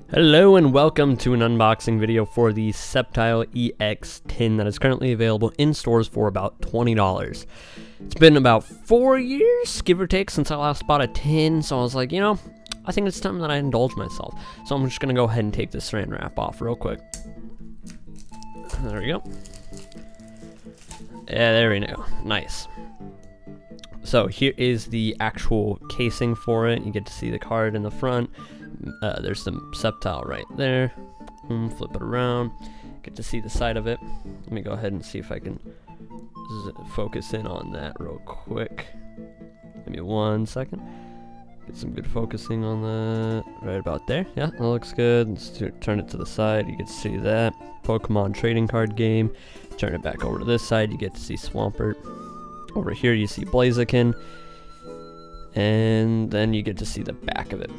Hello and welcome to an unboxing video for the Sceptile EX tin that is currently available in stores for about $20. It's been about 4 years, give or take, since I last bought a tin, so I was like, you know, I think it's time that I indulge myself. So I'm just going to go ahead and take this saran wrap off real quick. There we go. Yeah, there we go. Nice. So here is the actual casing for it. You get to see the card in the front. There's some Sceptile right there. Flip it around. Get to see the side of it. Let me go ahead and see if I can focus in on that real quick. Give me 1 second. Get some good focusing on that. Right about there. Yeah, that looks good. Let's turn it to the side. You get to see that. Pokemon trading card game. Turn it back over to this side. You get to see Swampert. Over here you see Blaziken. And then you get to see the back of it.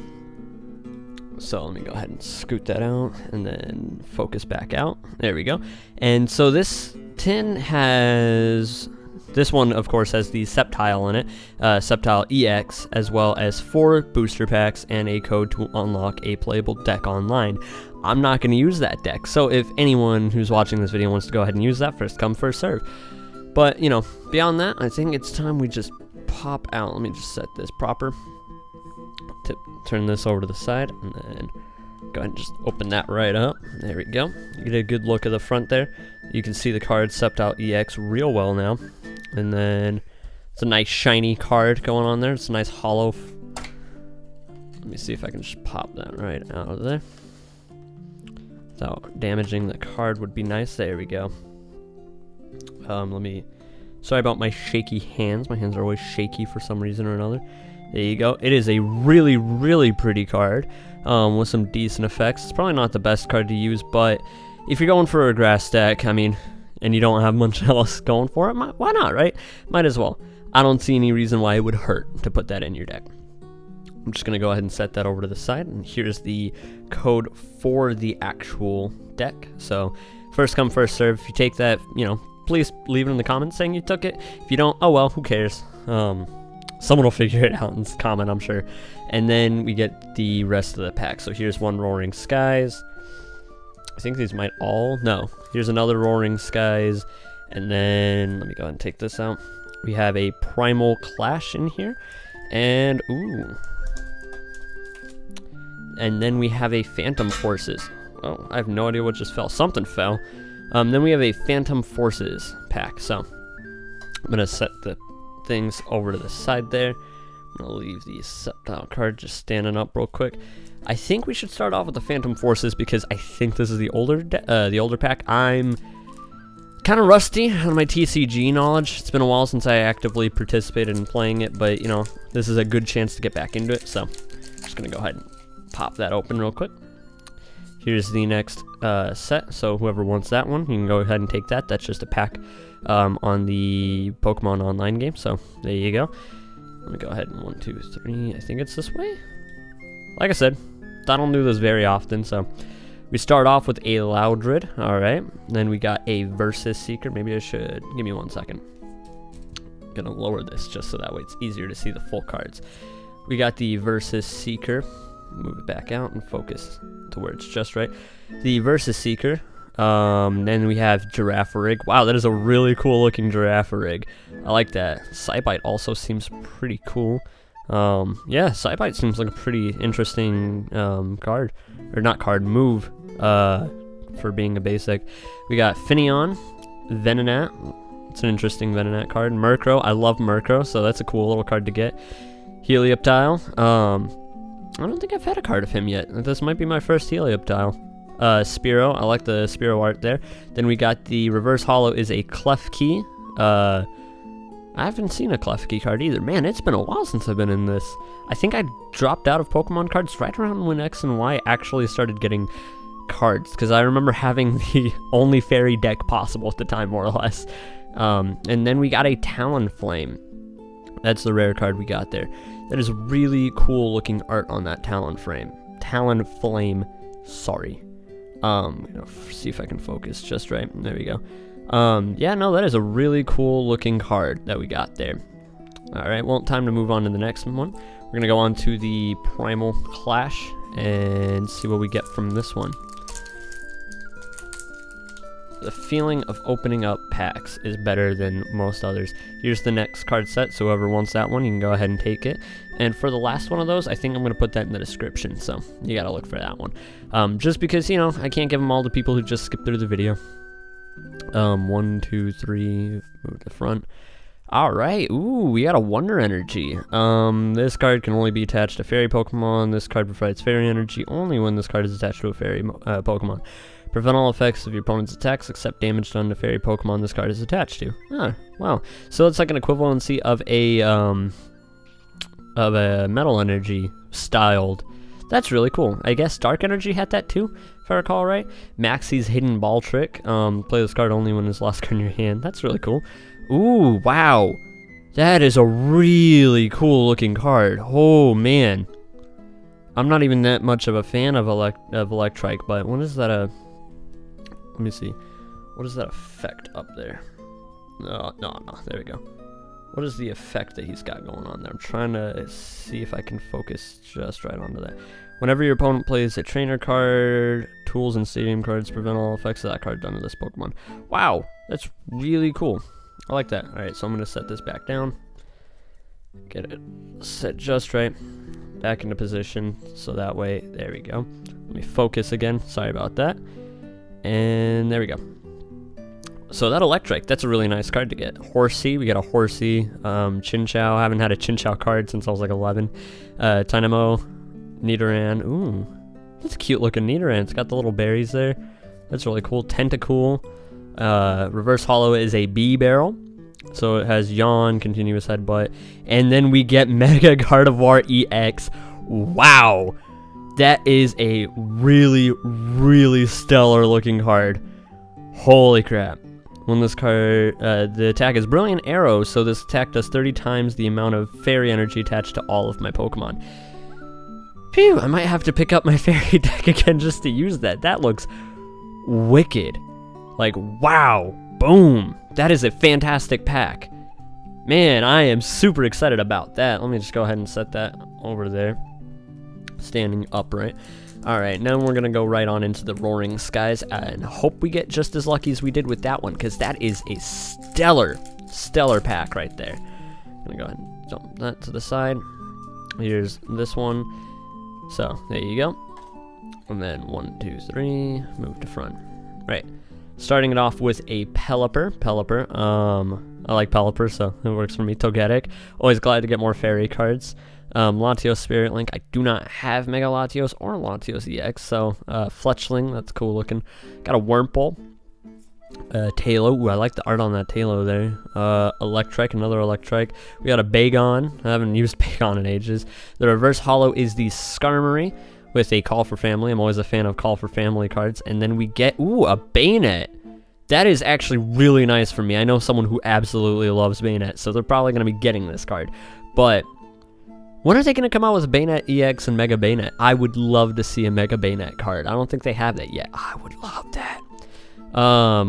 So let me go ahead and scoot that out and then focus back out. There we go. And so this tin has, this one of course has the Sceptile in it, Sceptile EX, as well as 4 booster packs and a code to unlock a playable deck online. I'm not going to use that deck, so if anyone who's watching this video wants to go ahead and use that, first come, first serve. But, you know, beyond that, I think it's time we just pop out. Let me just set this proper. Turn this over to the side, and then go ahead and just open that right up. There we go. You get a good look at the front there. You can see the card Sceptile EX real well now. And then it's a nice shiny card going on there. It's a nice hollow. Let me see if I can just pop that right out of there without damaging the card would be nice. There we go. Sorry about my shaky hands. My hands are always shaky for some reason or another. There you go. It is a really, really pretty card with some decent effects. It's probably not the best card to use, but if you're going for a grass deck, I mean, and you don't have much else going for it, why not, right? Might as well. I don't see any reason why it would hurt to put that in your deck. I'm just going to go ahead and set that over to the side, and here's the code for the actual deck. So, first come, first serve. If you take that, you know, please leave it in the comments saying you took it. If you don't, oh well, who cares? Someone will figure it out in the comment, I'm sure. And then we get the rest of the pack. So here's one Roaring Skies. I think these might all... No. Here's another Roaring Skies. And then, let me go ahead and take this out. We have a Primal Clash in here. And, ooh. And then we have a Phantom Forces. Oh, I have no idea what just fell. Something fell. Then we have a Phantom Forces pack. So, I'm going to set the things over to the side there. I'm gonna leave the Sceptile card just standing up real quick. I think we should start off with the Phantom Forces because I think this is the older pack. I'm kind of rusty on my TCG knowledge. It's been a while since I actively participated in playing it, but you know, this is a good chance to get back into it. So I'm just gonna go ahead and pop that open real quick. Here's the next set, so whoever wants that one, you can go ahead and take that. That's just a pack on the Pokemon Online game, so there you go. Let me go ahead and 1, 2, 3, I think it's this way. Like I said, I don't do this very often, so we start off with a Loudred, alright. Then we got a Versus Seeker. Maybe I should, give me 1 second. I'm gonna lower this just so that way it's easier to see the full cards. We got the Versus Seeker. Move it back out and focus to where it's just right. The Versus Seeker. Then we have Girafarig. Wow, that is a really cool looking Girafarig. I like that. Scythe also seems pretty cool. Yeah, Scythe seems like a pretty interesting card. Or not card, move for being a basic. We got Finneon, Venonat. It's an interesting Venonat card. Murkrow. I love Murkrow, so that's a cool little card to get. Helioptile. I don't think I've had a card of him yet. This might be my first Helioptile. Spearow, I like the Spearow art there. Then we got the reverse holo is a Klefki. I haven't seen a Klefki card either. Man, it's been a while since I've been in this. I think I dropped out of Pokemon cards right around when X and Y actually started getting cards, because I remember having the only fairy deck possible at the time, more or less. And then we got a Talonflame. That's the rare card we got there. That is really cool looking art on that Talonflame. Sorry. See if I can focus just right. There we go. Yeah, no, that is a really cool looking card that we got there. Alright, well, time to move on to the next one. We're going to go on to the Primal Clash, and see what we get from this one. The feeling of opening up packs is better than most others. Here's the next card set, so whoever wants that one, you can go ahead and take it. And for the last one of those, I think I'm going to put that in the description, so you got to look for that one. Just because, you know, I can't give them all to people who just skip through the video. 1, 2, 3, move to the front. Alright, ooh, we got a Wonder Energy. This card can only be attached to Fairy Pokemon. This card provides Fairy Energy only when this card is attached to a Fairy Pokemon. Prevent all effects of your opponent's attacks except damage done to Fairy Pokemon this card is attached to. Ah, wow. So it's like an equivalency of a Metal Energy styled. That's really cool. I guess Dark Energy had that too, if I recall right. Maxie's Hidden Ball Trick. Play this card only when it's last card in your hand. That's really cool. Ooh, wow. That is a really cool looking card. Oh, man. I'm not even that much of a fan of Electrike, but what is that let me see. What is that effect up there? No, there we go. What is the effect that he's got going on there? I'm trying to see if I can focus just right onto that. Whenever your opponent plays a trainer card, tools and stadium cards prevent all effects of that card done to this Pokemon. Wow, that's really cool. I like that. Alright, so I'm going to set this back down. Get it set just right. Back into position, so that way, there we go. Let me focus again. Sorry about that. And there we go. So that Electric, that's a really nice card to get. Horsey, we got a Horsey. Chinchou, I haven't had a Chinchou card since I was like 11. Dynamo, Nidoran. Ooh, that's a cute looking Nidoran. It's got the little berries there. That's really cool. Tentacool. Reverse Hollow is a Bee Barrel. So it has Yawn, Continuous Headbutt. And then we get Mega Gardevoir EX. Wow. That is a really, really stellar looking card. Holy crap. When this card, the attack is Brilliant Arrow, so this attack does 30 times the amount of Fairy Energy attached to all of my Pokemon. Phew, I might have to pick up my Fairy deck again just to use that. That looks wicked. Like, wow. Boom. That is a fantastic pack. Man, I am super excited about that. Let me just go ahead and set that over there. Standing upright. Alright, now we're going to go right on into the Roaring Skies and hope we get just as lucky as we did with that one, because that is a stellar pack right there. I'm going to go ahead and dump that to the side. Here's this one. So, there you go. And then 1, 2, 3, move to front. Right. Starting it off with a Pelipper. I like Pelipper, so it works for me. Togetic. Always glad to get more Fairy cards. Latios Spirit Link. I do not have Mega Latios or Latios EX, so Fletchling, that's cool looking. Got a Wurmple. Tailo. Ooh, I like the art on that Tailo there. Electrike, another Electrike. We got a Bagon. I haven't used Bagon in ages. The Reverse Hollow is the Skarmory with a Call for Family. I'm always a fan of Call for Family cards. And then we get, ooh, a Bayonet. That is actually really nice for me. I know someone who absolutely loves Bayonet, so they're probably going to be getting this card. But when are they going to come out with Bayonet EX and Mega Bayonet? I would love to see a Mega Bayonet card. I don't think they have that yet. I would love that.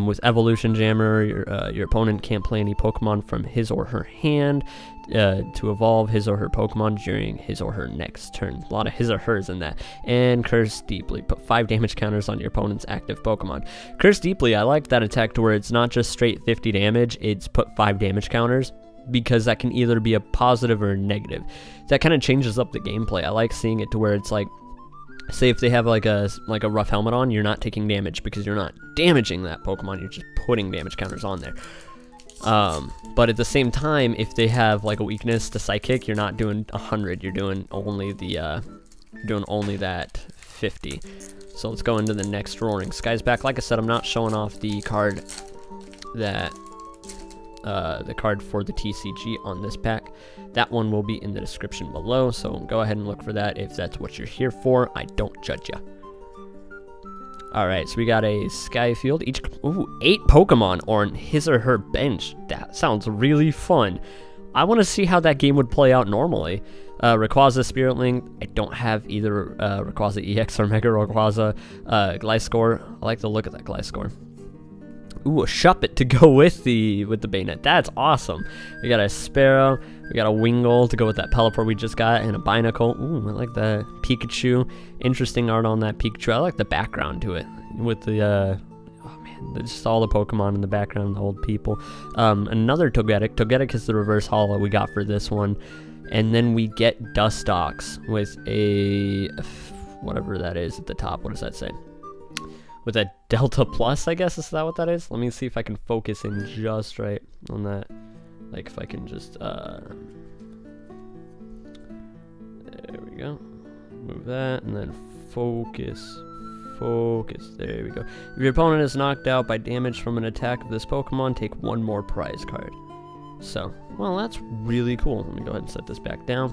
With Evolution Jammer, your opponent can't play any Pokemon from his or her hand to evolve his or her Pokemon during his or her next turn. A lot of his or hers in that. And Curse Deeply. Put 5 damage counters on your opponent's active Pokemon. Curse Deeply, I like that attack to where it's not just straight 50 damage, it's put 5 damage counters, because that can either be a positive or a negative. That kind of changes up the gameplay. I like seeing it to where it's like, say if they have like a rough helmet on, you're not taking damage because you're not damaging that Pokemon, you're just putting damage counters on there. But at the same time, if they have like a weakness to Psychic, you're not doing 100, you're doing only the only that 50. So let's go into the next Roaring Skies pack. Like I said, I'm not showing off the card that the card for the TCG on this pack. That one will be in the description below, so go ahead and look for that if that's what you're here for. I don't judge ya. Alright, so we got a Skyfield. Each, ooh, 8 Pokemon on his or her bench. That sounds really fun. I want to see how that game would play out normally. Rayquaza Spirit Link. I don't have either Rayquaza EX or Mega Rayquaza. Gliscor. I like the look of that Gliscor. ooh, a Shuppet to go with the bayonet. That's awesome. We got a Sparrow, we got a Wingull to go with that Pelipper we just got, and a Binacle. Ooh, I like the Pikachu. Interesting art on that Pikachu. I like the background to it with the oh man, just all the Pokemon in the background, the old people. Another Togetic. Togetic is the reverse holo we got for this one. And then we get Dustox with a, whatever that is at the top. What does that say? With a Delta Plus, I guess. Is that what that is? Let me see if I can focus in just right on that. Like if I can just, there we go. Move that and then focus. Focus. There we go. If your opponent is knocked out by damage from an attack of this Pokemon, take one more prize card. So, well, that's really cool. Let me go ahead and set this back down.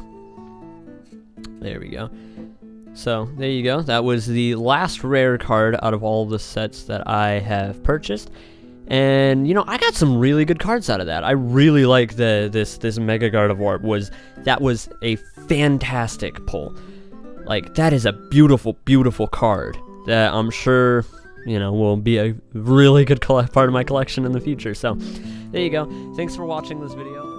There we go. So, there you go. That was the last rare card out of all the sets that I have purchased. And, you know, I got some really good cards out of that. I really like this Mega Gardevoir. That was a fantastic pull. Like, that is a beautiful, beautiful card that I'm sure, you know, will be a really good part of my collection in the future. So, there you go. Thanks for watching this video.